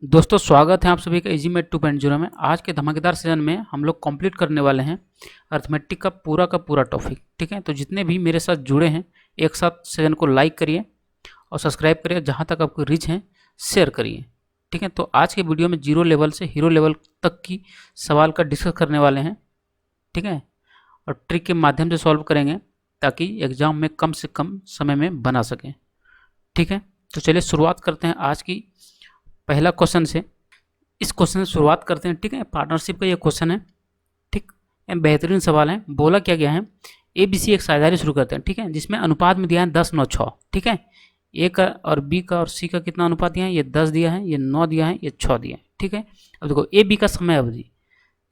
दोस्तों स्वागत है आप सभी का इजी मैथ 2.0 में। आज के धमाकेदार सेशन में हम लोग कंप्लीट करने वाले हैं अर्थमेटिक का पूरा टॉपिक। ठीक है, तो जितने भी मेरे साथ जुड़े हैं एक साथ सेशन को लाइक करिए और सब्सक्राइब करिए, जहां तक आपको रीच है शेयर करिए। ठीक है, तो आज के वीडियो में जीरो लेवल से हीरो लेवल तक की सवाल का डिस्कस करने वाले हैं। ठीक है, और ट्रिक के माध्यम से सॉल्व करेंगे ताकि एग्जाम में कम से कम समय में बना सकें। ठीक है, तो चलिए शुरुआत करते हैं आज की पहला क्वेश्चन से। इस क्वेश्चन से शुरुआत करते हैं। ठीक है, पार्टनरशिप का ये क्वेश्चन है। ठीक, ये बेहतरीन सवाल है। बोला क्या गया है, ए बी सी एक साझेदारी शुरू करते हैं। ठीक है, जिसमें अनुपात में दिया है 10-9-6। ठीक है, ए का और बी का और सी का कितना अनुपात दिया है, ये 10 दिया है, ये 9 दिया है, ये 6 दिया है। ठीक है, अब देखो ए बी का समय अवधि,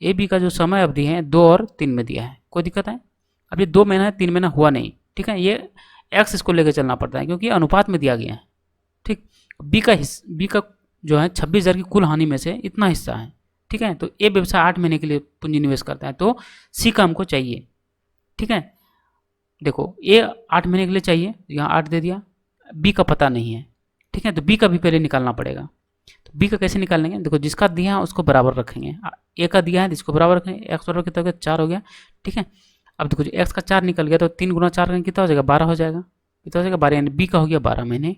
ए बी का जो समय अवधि है 2 और 3 में दिया है। कोई दिक्कत है? अब ये 2 महीना है, 3 महीना हुआ नहीं। ठीक है, ये एक्स इसको लेकर चलना पड़ता है क्योंकि अनुपात में दिया गया है। ठीक, बी का जो है 26,000 की कुल हानि में से इतना हिस्सा है। ठीक है, तो ए व्यवसाय 8 महीने के लिए पूंजी निवेश करता है, तो सी का हमको चाहिए। ठीक है, देखो ए 8 महीने के लिए चाहिए, यहाँ 8 दे दिया। बी का पता नहीं है। ठीक है, तो बी का भी पहले निकालना पड़ेगा। तो बी का कैसे निकालेंगे, देखो जिसका दिया है उसको बराबर रखेंगे। ए का दिया है जिसको बराबर रखेंगे, एक्स बराबर कितना हो गया, 4 हो गया। ठीक है, अब देखो एक्स का 4 निकल गया तो 3 गुना 4 कितना हो जाएगा, 12 हो जाएगा। कितना हो जाएगा, 12, यानी बी का हो गया 12 महीने।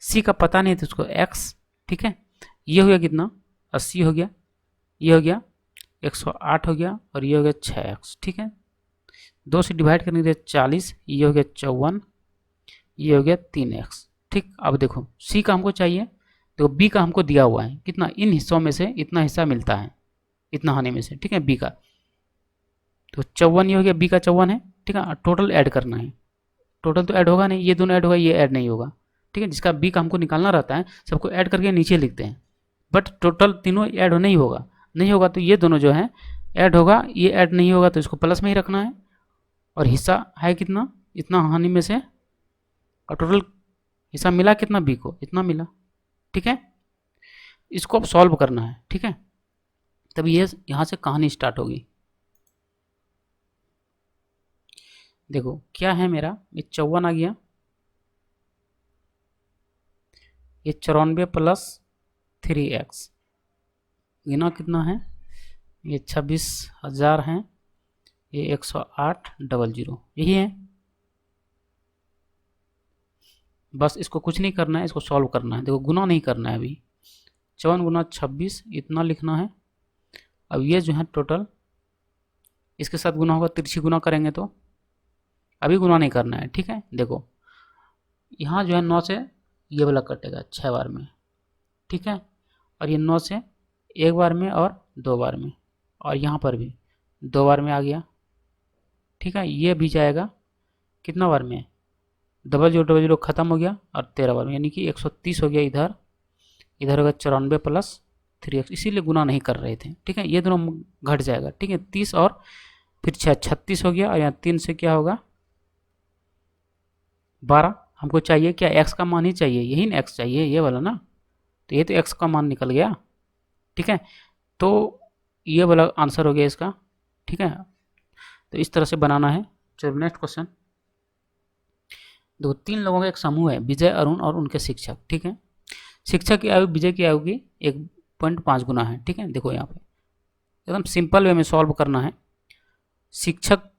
सी का पता नहीं तो उसको एक्स। ठीक है, ये हो गया कितना, 80 हो गया, ये हो गया 108 हो गया, और ये हो गया 6x। ठीक है, 2 से डिवाइड करने के लिए 40, ये हो गया 54, ये हो गया 3x। ठीक, अब देखो सी का हमको चाहिए, तो बी का हमको दिया हुआ है कितना, इन हिस्सों में से इतना हिस्सा मिलता है, इतना हानि में से। ठीक है, बी का तो 54, ये हो गया बी का 54 है। ठीक है, टोटल ऐड करना है। टोटल तो ऐड होगा नहीं, ये दोनों ऐड होगा, ये ऐड नहीं होगा। ठीक है, जिसका बी का हमको निकालना रहता है सबको ऐड करके नीचे लिखते हैं, बट टोटल तीनों ऐड नहीं होगा। नहीं होगा तो ये दोनों जो है ऐड होगा, ये ऐड नहीं होगा तो इसको प्लस में ही रखना है। और हिस्सा है कितना, इतना हानि में से, और टोटल हिस्सा मिला कितना, बी को इतना मिला। ठीक है, इसको अब सॉल्व करना है। ठीक है, तब ये यहाँ से कहानी स्टार्ट होगी। देखो क्या है मेरा, ये 54 आ गया, ये 94 प्लस 3x, गिना कितना है, ये 26,000 है, ये 108,000, यही है। बस इसको कुछ नहीं करना है, इसको सॉल्व करना है। देखो गुना नहीं करना है अभी, 54 गुना 26 इतना लिखना है। अब ये जो है टोटल इसके साथ गुना होगा, तिरछी गुना करेंगे तो अभी गुना नहीं करना है। ठीक है, देखो यहाँ जो है 9 से ये वाला कटेगा 6 बार में। ठीक है, और ये 9 से 1 बार में और 2 बार में, और यहाँ पर भी 2 बार में आ गया। ठीक है, ये भी जाएगा कितना बार में, 0000 खत्म हो गया, और 13 बार में, यानी कि 130 हो गया। इधर इधर होगा 94 प्लस 3x, इसीलिए गुना नहीं कर रहे थे। ठीक है, ये दोनों घट जाएगा। ठीक है, 30 और फिर 36 हो गया, और यहाँ 3 से क्या होगा 12। हमको चाहिए क्या, x का मान ही चाहिए, यही ना x चाहिए, ये वाला ना, तो ये तो x का मान निकल गया। ठीक है, तो ये वाला आंसर हो गया इसका। ठीक है, तो इस तरह से बनाना है। चलो नेक्स्ट क्वेश्चन। दो 3 लोगों का एक समूह है, विजय, अरुण और उनके शिक्षक। ठीक है, शिक्षक की आयु विजय की आयु की 1.5 गुना है। ठीक है, देखो यहाँ पे एकदम सिंपल वे में सॉल्व करना है। शिक्षक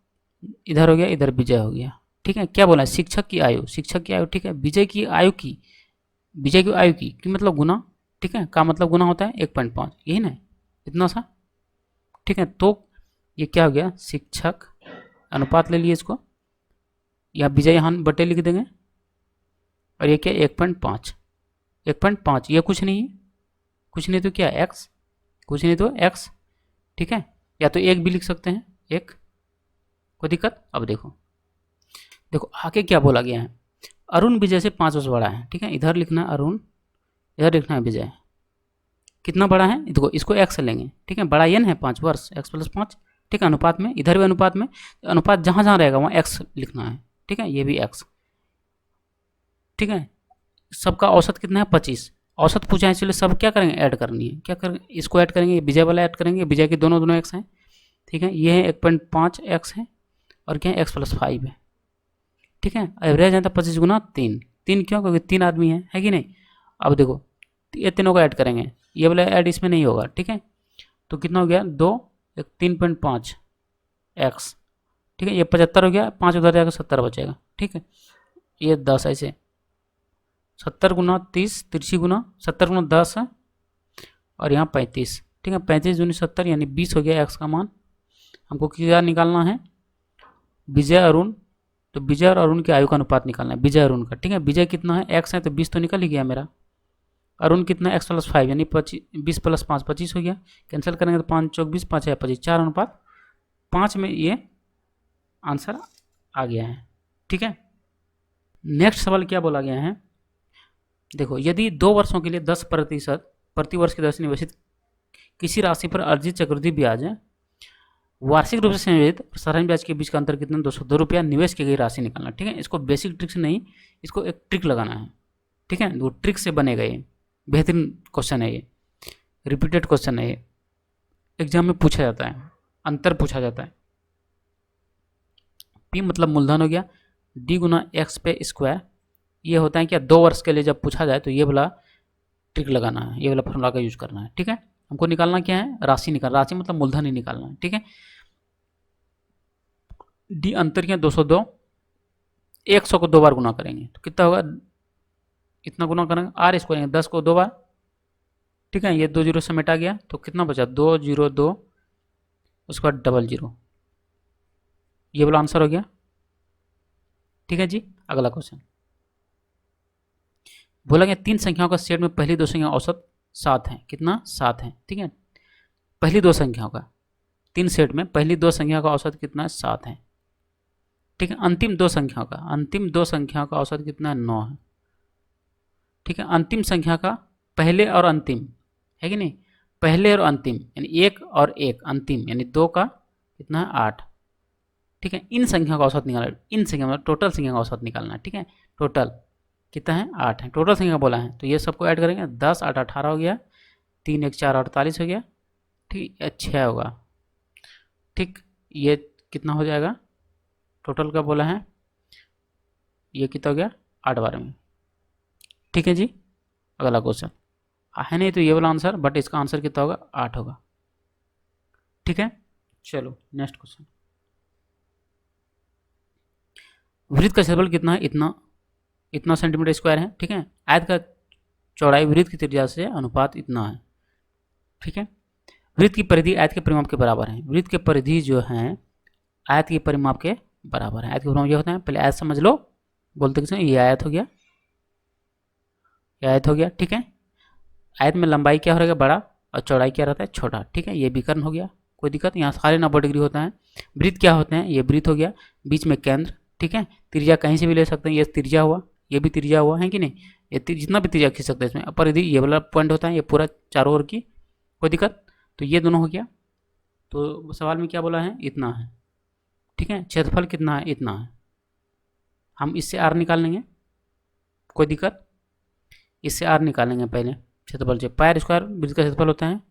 इधर हो गया, इधर विजय हो गया। ठीक है, क्या बोला है, शिक्षक की आयु, शिक्षक की आयु। ठीक है, विजय की आयु की, विजय की आयु की मतलब गुना। ठीक है, का मतलब गुना होता है 1.5, यही ना, इतना सा। ठीक है, तो ये क्या हो गया, शिक्षक अनुपात ले लिए इसको, या विजय यहाँ बटे लिख देंगे, और ये क्या 1.5, 1.5, ये कुछ नहीं है, कुछ नहीं तो क्या x, कुछ नहीं तो x। ठीक है, या तो 1 भी लिख सकते हैं, 1, कोई दिक्कत। अब देखो देखो आगे क्या बोला गया है, अरुण विजय से 5 वर्ष बड़ा है। ठीक है, इधर लिखना है अरुण, इधर लिखना है विजय। कितना बड़ा है, देखो इसको x लेंगे। ठीक है, बड़ा ये है 5 वर्ष, x + 5। ठीक है, अनुपात में, इधर भी अनुपात में, अनुपात जहाँ जहाँ रहेगा वहाँ x लिखना है। ठीक है, ये भी x। ठीक है, सबका औसत कितना है, 25। औसत पूछा है, इसलिए सब क्या करेंगे, ऐड करनी है। क्या करेंगे, इसको ऐड करेंगे, विजय वाला ऐड करेंगे, विजय के दोनों दोनों x हैं। ठीक है, ये है 1.5 x है, और क्या है x + 5 है। ठीक है, एवरेज है तो 25 गुना 3, 3 क्यों, क्योंकि 3 आदमी है कि नहीं। अब देखो ये तीनों को ऐड करेंगे, ये वाला ऐड इसमें नहीं होगा, ठीक है। तो कितना हो गया 2, एक 3.5 एक्स, ठीक है। ये 75 हो गया, 5 उधर जाएगा 70 बचेगा, ठीक है। ये 10 ऐसे 70 गुना 30, 30 गुना 70 गुना 10 है, और यहाँ 35, ठीक है। 35 दूनी 70 यानी 20 हो गया एक्स का मान। हमको क्या निकालना है, विजय अरुण, तो विजय और अरुण के आयु का अनुपात निकालना है, विजय अरुण का, ठीक है। विजय कितना है, एक्स है तो 20 तो निकल ही गया मेरा। अरुण कितना है, एक्स प्लस 5 यानी 20 प्लस 5 25 हो गया। कैंसिल करेंगे तो 5 चौक 20, 5 है 25, 4:5 में ये आंसर आ गया है, ठीक है। नेक्स्ट सवाल क्या बोला गया है, देखो, यदि 2 वर्षों के लिए 10% प्रति वर्ष की दर से निवेशित किसी राशि पर अर्जित चक्रवृद्धि ब्याज है वार्षिक रूप से संयोजित और साधारण ब्याज के बीच का अंतर कितना, 202 रुपया निवेश की गई राशि निकालना, ठीक है। इसको बेसिक ट्रिक से नहीं, इसको एक ट्रिक लगाना है, ठीक है। वो ट्रिक से बनेगा, ये बेहतरीन क्वेश्चन है, ये रिपीटेड क्वेश्चन है, ये एग्जाम में पूछा जाता है, अंतर पूछा जाता है। पी मतलब मूलधन हो गया, डी गुना एक्स पे स्क्वायर, ये होता है क्या, 2 वर्ष के लिए जब पूछा जाए तो ये वाला ट्रिक लगाना है, ये वाला फॉर्मूला का यूज करना है, ठीक है। हमको निकालना क्या है, राशि निकालना, राशि मतलब मूलधन ही निकालना है, ठीक है। डी अंतर क्या 202, 100 को 2 बार गुना करेंगे तो कितना होगा, इतना गुना करेंगे, आर इसको करेंगे 10 को 2 बार, ठीक है। ये 2 जीरो से मिटा गया तो कितना बचा, 202, उसके बाद 00, ये वाला आंसर हो गया, ठीक है जी। अगला क्वेश्चन बोला गया 3 संख्याओं का सेट में पहली 2 संख्या औसत 7 है, कितना 7 है, ठीक है। पहली 2 संख्याओं का 3 सेट में पहली 2 संख्या का औसत कितना है, 7 है, ठीक है। अंतिम 2 संख्याओं का औसत कितना है, 9 है, ठीक है। अंतिम संख्या का पहले और अंतिम है कि नहीं, पहले और अंतिम यानी 1 और 1 अंतिम यानी 2 का कितना है 8, ठीक है। इन संख्या का औसत निकालना, इन संख्या मतलब टोटल संख्या का औसत निकालना है, ठीक है। टोटल कितना है 8 है, टोटल संख्या बोला है तो ये सबको ऐड करेंगे, 10 8 18 हो गया, 3 1 4 48 हो गया, ठीक है। 6 होगा, ठीक। ये कितना हो जाएगा, टोटल का बोला है, ये कितना हो गया 8 बार में, ठीक है जी। अगला क्वेश्चन है नहीं तो ये वाला आंसर, बट इसका आंसर कितना होगा 8 होगा, ठीक है। चलो नेक्स्ट क्वेश्चन, वृत्त का क्षेत्रफल कितना है, इतना सेंटीमीटर स्क्वायर है, ठीक है। आयत का चौड़ाई वृत्त की त्रिज्या से अनुपात इतना है, ठीक है। वृत्त की परिधि आयत के परिमाप के बराबर है, वृत्त के परिधि जो है आयत के परिमाप के बराबर है। आयत के परिमाप ये होता है, पहले आयत समझ लो, बोलते किसी ये आयत हो गया, ये आयत हो गया, ठीक है। आयत में लंबाई क्या हो रहेगा, बड़ा, और चौड़ाई क्या रहता है, छोटा, ठीक है। ये विकर्ण हो गया, कोई दिक्कत, यहाँ सारे 90 डिग्री होता है। वृत्त क्या होते हैं, ये वृत्त हो गया, बीच में केंद्र, ठीक है। त्रिज्या कहीं से भी ले सकते हैं, ये त्रिज्या हुआ, ये भी त्रिज्या हुआ है कि नहीं, ये जितना भी त्रिज्या खींच सकते हैं इसमें। परिधि ये वाला पॉइंट होता है, ये पूरा चारों ओर की, कोई दिक्कत। तो ये दोनों हो गया, तो सवाल में क्या बोला है, इतना है, ठीक है। क्षेत्रफल कितना है, इतना है। हम इससे आर निकाल लेंगे, कोई दिक्कत, इससे आर निकालेंगे पहले क्षेत्रफल से। पायर स्क्वायर वृत्त का क्षेत्रफल होता है,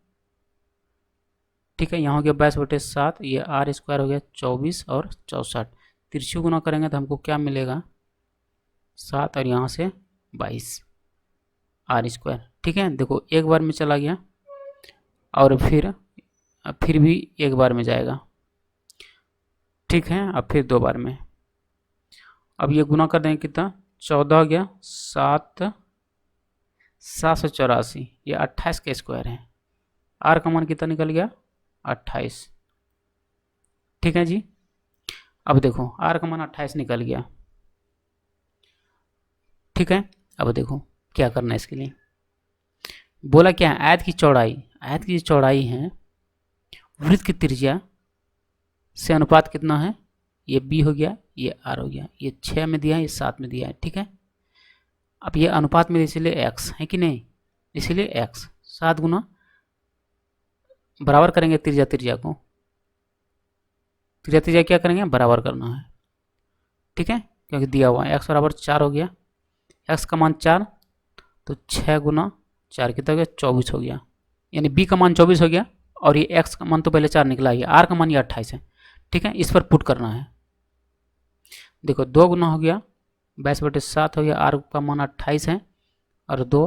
ठीक है। यहाँ हो गया 22/7, ये आर स्क्वायर हो गया 24 और 64, तिरछी गुना करेंगे तो हमको क्या मिलेगा 7 और यहाँ से 22 आर स्क्वायर, ठीक है। देखो एक बार में चला गया और फिर भी एक बार में जाएगा, ठीक है। अब फिर 2 बार में, अब ये गुना कर देंगे कितना, 14 हो गया, 784, ये 28 का स्क्वायर है। आर का मान कितना निकल गया 28, ठीक है जी। अब देखो आर का मान 28 निकल गया, ठीक है। अब देखो क्या करना है इसके लिए, बोला क्या है, आयत की चौड़ाई है वृत्त की त्रिज्या से अनुपात कितना है, ये बी हो गया, ये आर हो गया, ये 6 में दिया है, ये 7 में दिया है, ठीक है। अब ये अनुपात में इसीलिए x है कि नहीं, इसीलिए x 7 गुना बराबर करेंगे त्रिज्या को, त्रिज्या क्या करेंगे, बराबर करना है, ठीक है। क्योंकि दिया हुआ है x बराबर 4 हो गया, x का मान 4, तो 6 गुना 4 कितना हो गया 24 हो गया, यानी b का मान 24 हो गया, और ये x का मान तो पहले 4 निकला है, r का मान ये 28 है, ठीक है। इस पर पुट करना है, देखो 2 गुना हो गया 22/7 हो गया, r का मान 28 है, और 2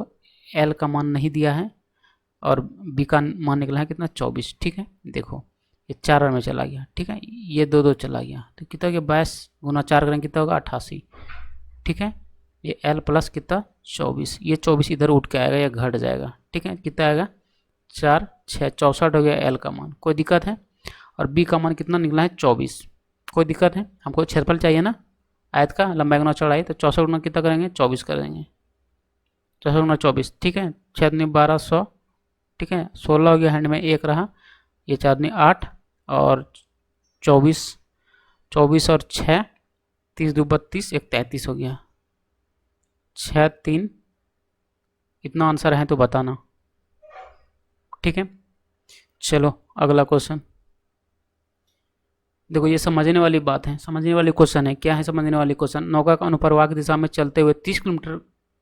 एल का मान नहीं दिया है और बी का मान निकला है कितना 24। ठीक है, देखो ये 4 में चला गया। ठीक है, ये 2 चला गया तो कितना हो गया 22 गुना 4 करेंगे कितना होगा 88। ठीक है, ये एल प्लस कितना 24, ये 24 इधर उठ के आएगा या घट जाएगा। ठीक है, कितना आएगा 4 6 64 हो गया एल का मान, कोई दिक्कत है। और बी का मान कितना निकला है 24, कोई दिक्कत है। हमको क्षेत्रफल चाहिए ना आयत का, लंबाई गुना चौड़ाई, तो 64 गुना कितना करेंगे 24 करेंगे, 64 गुना 24। ठीक है, 6 दूनी 1200। ठीक है, 16 हो गया, हैंड में 1 रहा, ये 4 दूनी 8 और 24 24 और 6 30 दो 32 1 33 हो गया। 6 3 इतना आंसर है तो बताना। ठीक है, चलो अगला क्वेश्चन देखो, ये समझने वाली बात है, समझने वाली क्वेश्चन है। क्या है समझने वाली क्वेश्चन? नौका का अनुप्रवाह की दिशा में चलते हुए 30 किलोमीटर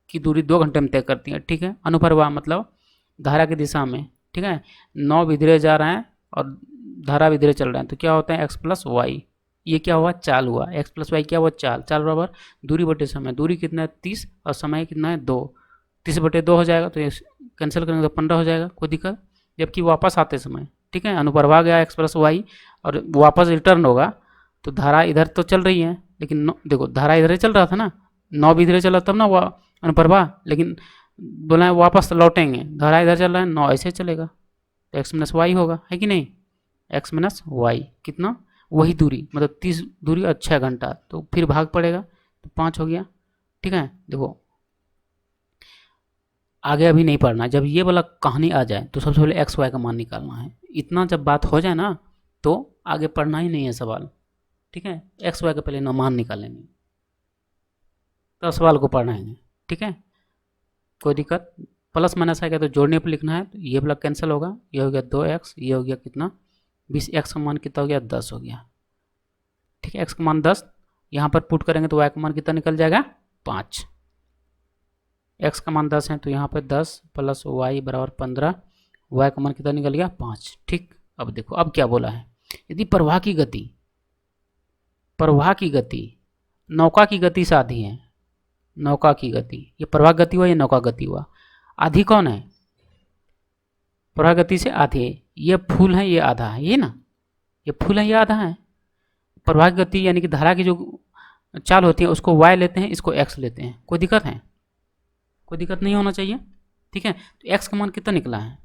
की दूरी 2 घंटे में तय करती है। ठीक है, अनुप्रवाह मतलब धारा की दिशा में। ठीक है, 9 भी धीरे जा रहे हैं और धारा भी धीरे चल रहे हैं, तो क्या होता है x प्लस वाई, ये क्या हुआ चाल हुआ, x प्लस वाई क्या हुआ चाल, चाल बराबर दूरी बटे समय, दूरी कितना है 30 और समय कितना है 2, 30 बटे 2 हो जाएगा, तो ये कैंसिल करेंगे तो 15 हो जाएगा, कोई दिक्कत। जबकि वापस आते समय, ठीक है, अनुप्रवाह गया x प्लस वाई और वापस रिटर्न होगा तो धारा इधर तो चल रही है, लेकिन देखो धारा इधर ही चल रहा था ना, 9 भी इधर चला तब ना वो अनुप्रवाह, लेकिन बोला है वापस लौटेंगे, धारा इधर चल रहा है, 9 ऐसे चलेगा तो x माइनस वाई होगा, है कि नहीं, x माइनस वाई कितना वही दूरी, मतलब 30 दूरी और 6 घंटा, तो फिर भाग पड़ेगा तो 5 हो गया। ठीक है, देखो आगे अभी नहीं पढ़ना, जब ये वाला कहानी आ जाए तो सबसे पहले एक्स वाई का मान निकालना है। इतना जब बात हो जाए ना तो आगे पढ़ना ही नहीं है सवाल। ठीक है, एक्स वाई का पहले ना मान निकालेंगे तो सवाल को पढ़ाएंगे। ठीक है, कोई दिक्कत। प्लस माइनस आएगा तो जोड़ने पर लिखना है, तो ये वाला कैंसिल होगा, ये हो गया 2x, ये हो गया कितना 20, x का मान कितना हो गया 10 हो गया। ठीक है, x का मान 10 यहाँ पर पुट करेंगे तो y का मान कितना निकल जाएगा 5। x का मान 10 है तो यहाँ पर 10 प्लस y बराबर 15, y का मान कितना निकल गया 5। ठीक, अब देखो अब क्या बोला है, यदि प्रवाह की गति नौका की गति से आधी है, नौका की गति, ये प्रवाह गति हुआ या नौका गति हुआ, आधी कौन है, प्रवाह गति से आधी है, ये फुल है ये आधा है, ये ना ये फुल है ये आधा है। प्रवाह गति यानी कि धारा की जो चाल होती है उसको y लेते हैं, इसको x लेते हैं, कोई दिक्कत है, कोई दिक्कत नहीं होना चाहिए। ठीक है, तो x का मान कितना निकला है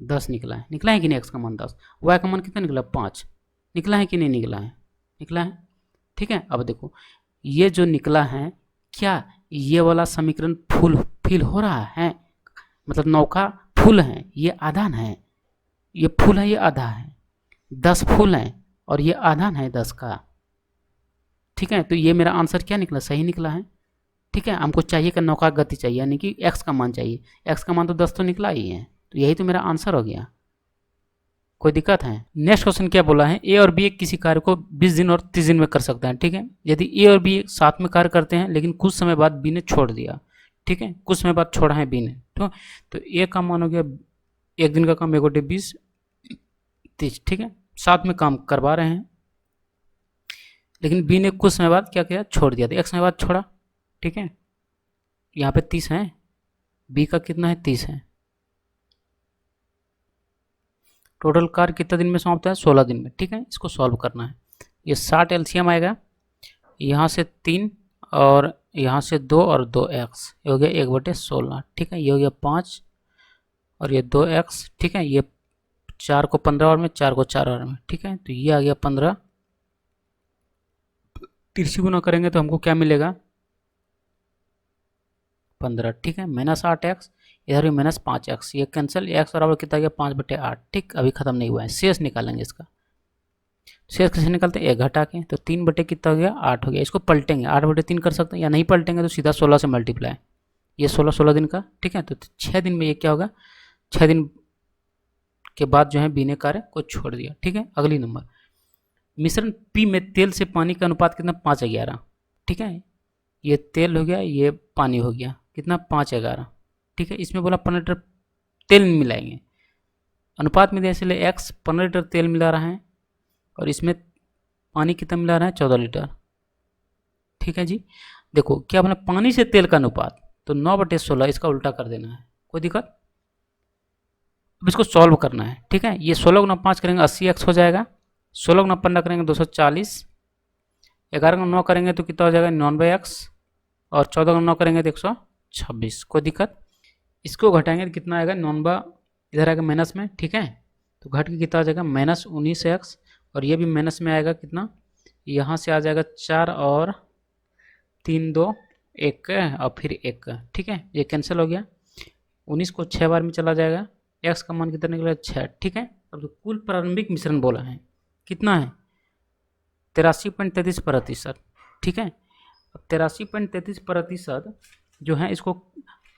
10 निकला है कि नहीं, x का मान 10, y का मान कितना निकला 5 निकला है कि नहीं निकला है, निकला है। ठीक है, अब देखो ये जो निकला है, क्या ये वाला समीकरण फुल फिल हो रहा है, मतलब नौका फुल है ये आधान है, ये फुल है ये आधा है, 10 फुल है और ये आधान है 10 का। ठीक है, तो ये मेरा आंसर क्या निकला, सही निकला है। ठीक है, हमको चाहिए कि नौका गति चाहिए, यानी कि x का मान चाहिए, x का मान तो 10 तो निकला ही है, तो यही तो मेरा आंसर हो गया, कोई दिक्कत है। नेक्स्ट क्वेश्चन क्या बोला है, ए और बी किसी कार्य को 20 दिन और 30 दिन में कर सकते हैं। ठीक है, यदि ए और बी साथ में कार्य करते हैं लेकिन कुछ समय बाद बी ने छोड़ दिया, ठीक है, कुछ समय बाद छोड़ा है बी ने, तो ए का मान हो गया 1 दिन का काम 1 बटे 20 30। ठीक है, साथ में काम करवा रहे हैं लेकिन बी ने कुछ समय बाद क्या किया छोड़ दिया, तो 1 समय बाद छोड़ा। ठीक है, यहाँ पे 30 है, बी का कितना है 30 है, टोटल कार्य कितना दिन में समाप्त है 16 दिन में। ठीक है, इसको सॉल्व करना है, ये 60 एलसीएम आएगा, यहाँ से 3 और यहाँ से 2 और 2x, ये हो गया 1 बटे 16। ठीक है, ये हो गया 5 और ये 2x। ठीक है, ये 4 को 15 और में, 4 को 4 और में। ठीक है, तो ये आ गया 15, तिरछी गुना करेंगे तो हमको क्या मिलेगा 15। ठीक है, माइनस 8x, इधर भी माइनस 5x, ये कैंसिल, x बराबर कितना गया 5 बटे 8। ठीक, अभी खत्म नहीं हुआ है, शेष निकालेंगे इसका, शेष कैसे निकालते हैं 1 घटा के, तो 3 बटे कितना हो गया 8 हो गया, इसको पलटेंगे 8 बटे 3 कर सकते हैं, या नहीं पलटेंगे तो सीधा 16 से मल्टीप्लाई, ये 16 दिन का। ठीक है, तो 6 दिन में ये क्या होगा, 6 दिन के बाद जो है बी ने कार्य को छोड़ दिया। ठीक है, अगली नंबर, मिश्रण पी में तेल से पानी का अनुपात कितना 5:11। ठीक है, ये तेल हो गया ये पानी हो गया कितना 5:11। ठीक है, इसमें बोला 15 लीटर तेल मिलाएंगे, अनुपात में दिया इसलिए x 15 लीटर तेल मिला रहा है और इसमें पानी कितना मिला रहा है 14 लीटर। ठीक है जी, देखो क्या बोला पानी से तेल का अनुपात, तो 9/16 इसका उल्टा कर देना है, कोई दिक्कत। अब इसको सॉल्व करना है, ठीक है। ये 16 गुना 5 करेंगे 80x हो जाएगा, 16 गुना 15 करेंगे 240, 11 गुना 9 करेंगे तो कितना हो जाएगा 99x, और 14 गुना 9 करेंगे तो 126। कोई दिक्कत। इसको घटाएंगे तो कितना आएगा 99, इधर आएगा माइनस में, ठीक है। तो घट के कितना आ जाएगा -19x, और ये भी माइनस में आएगा कितना, यहाँ से आ जाएगा 4 और 3 2 1 और फिर 1, ठीक है। ये कैंसिल हो गया, 19 को 6 बार में चला जाएगा, x का मान कितना निकला 6, ठीक है। अब जो कुल प्रारंभिक मिश्रण बोला है कितना है 83.33%, ठीक है। अब 83.33% जो है इसको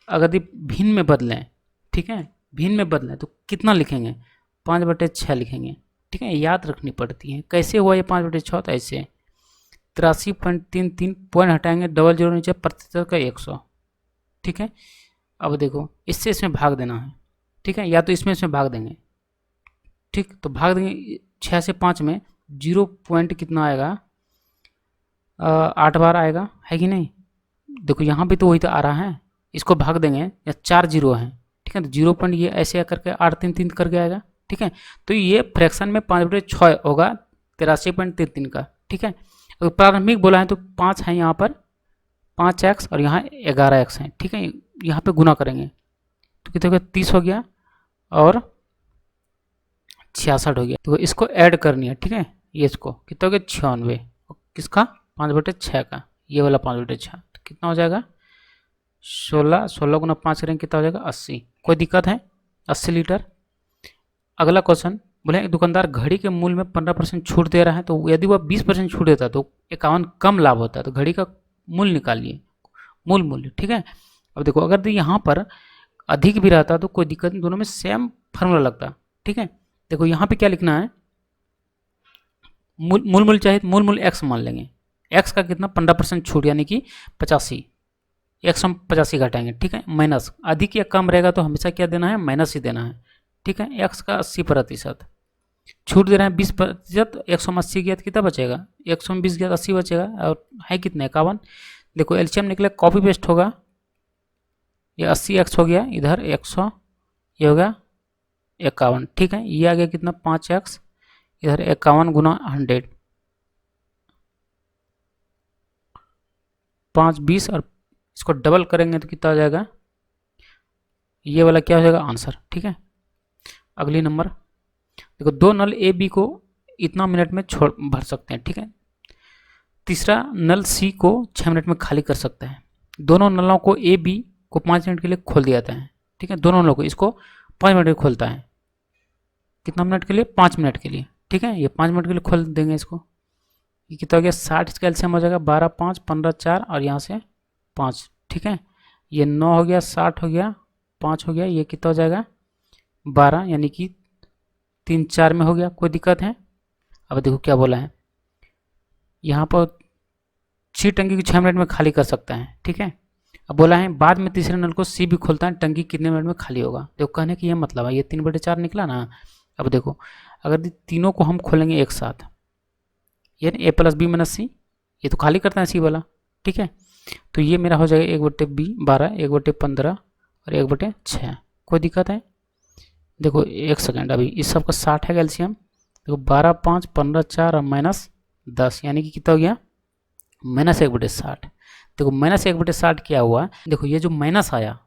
अगर भिन्न में बदलें, ठीक है, भिन्न में बदलें तो कितना लिखेंगे 5/6 लिखेंगे, ठीक है। याद रखनी पड़ती है कैसे हुआ ये 5/6, तो ऐसे 83.33 पॉइंट हटाएंगे, 00 नीचे प्रतिशत का 100, ठीक है। अब देखो इससे इसमें भाग देना है, ठीक है, या तो इसमें भाग देंगे, ठीक। तो भाग देंगे 6 से 5 में 0 पॉइंट कितना आएगा 8 बार आएगा, है कि नहीं। देखो यहाँ भी तो वही तो आ रहा है, इसको भाग देंगे या 4 0 है, ठीक है। तो 0 पॉइंट ये ऐसे करके 8 3 3 करके आएगा, ठीक है। तो ये फ्रैक्शन में 5/6 होगा 83.33 का, ठीक है। तो प्रारंभिक बोला है तो 5 है यहाँ पर, 5x और यहाँ 11x है, ठीक है। यहाँ पे गुना करेंगे तो कितना हो गया 30 हो गया और 66 हो गया। तो इसको ऐड करनी है, ठीक है। ये इसको कितना हो गया 96, किसका 5/6 का, ये वाला 5/6, तो कितना हो जाएगा 16 गुना 5 करेंगे कितना हो जाएगा 80। कोई दिक्कत है 80 लीटर। अगला क्वेश्चन बोले दुकानदार घड़ी के मूल्य में 15% छूट दे रहा है, तो यदि वह 20% छूट देता है तो 51 कम लाभ होता है, तो घड़ी का मूल्य निकालिए, मूल मूल्य, ठीक है। अब देखो अगर यहाँ पर अधिक भी रहता तो कोई दिक्कत नहीं, दोनों में सेम फार्मूला लगता, ठीक है। देखो यहाँ पे क्या लिखना है, मूल मूल्य चाहिए, मूल मूल्य एक्स मान लेंगे, एक्स का कितना 15% छूट यानी कि 85, 185 घटाएंगे, ठीक है। माइनस अधिक या कम रहेगा तो हमेशा क्या देना है माइनस ही देना है, ठीक है। एक्स का 80% छूट दे रहे हैं 20%, 180 गया तो कितना बचेगा 120 गया 80 बचेगा, और है कितना 51। देखो एलसीएम निकले कॉपी पेस्ट होगा, ये 80x हो गया, इधर 100, ये हो गया 51, ठीक है। ये आ गया कितना 5x, इधर 51 गुना 100, 5 20, और इसको डबल करेंगे तो कितना आ जाएगा, ये वाला क्या हो जाएगा आंसर, ठीक है। अगली नंबर देखो, 2 नल ए बी को इतना मिनट में छोड़ भर सकते हैं, ठीक है। तीसरा नल सी को 6 मिनट में खाली कर सकते हैं। दोनों नलों को ए बी को 5 मिनट के लिए खोल दिया जाता है, ठीक है। दोनों नलों को इसको 5 मिनट में खोलता है, कितना मिनट के लिए 5 मिनट के लिए, ठीक है। ये 5 मिनट के लिए खोल देंगे इसको, ये कितना हो गया 60, इसका एलसीएम हो जाएगा 12 5 15 4 और यहाँ से 5, ठीक है। ये 9 हो गया, 60 हो गया, 5 हो गया, ये कितना हो जाएगा 12, यानी कि 3 4 में हो गया। कोई दिक्कत है। अब देखो क्या बोला है, यहाँ पर 6 टंकी को 6 मिनट में खाली कर सकता है, ठीक है। अब बोला है बाद में तीसरे नल को सी भी खोलता है, टंकी कितने मिनट में खाली होगा। देखो कहने की ये मतलब है, ये 3/4 निकला ना। अब देखो अगर तीनों को हम खोलेंगे एक साथ, यानी a + b - c, ये तो खाली करता है सी वाला, ठीक है। तो ये मेरा हो जाएगा 1/b 12, 1/15 और 1/6। कोई दिक्कत है। देखो एक सेकेंड, अभी इस सब का 60 है एलसीएम। देखो 12 5 15 4 और -10, यानी कि कितना हो गया -1/60। देखो -1/60 क्या हुआ, देखो ये जो माइनस आया,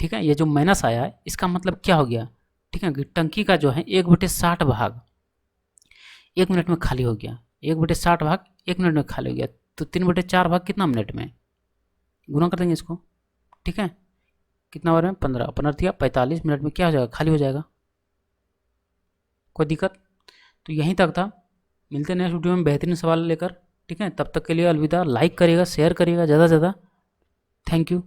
ठीक है, ये जो माइनस आया इसका मतलब क्या हो गया, ठीक है, कि टंकी का जो है 1/60 भाग 1 मिनट में खाली हो गया, 1/60 भाग 1 मिनट में खाली हो गया। तो 3/4 भाग कितना मिनट में, गुना कर देंगे इसको, ठीक है। कितना बार में 15 15 45 मिनट में क्या हो जाएगा खाली हो जाएगा। कोई दिक्कत। तो यहीं तक था, मिलते हैं नेक्स्ट वीडियो में बेहतरीन सवाल लेकर, ठीक है। तब तक के लिए अलविदा। लाइक करिएगा, शेयर करिएगा ज़्यादा से ज़्यादा। Thank you.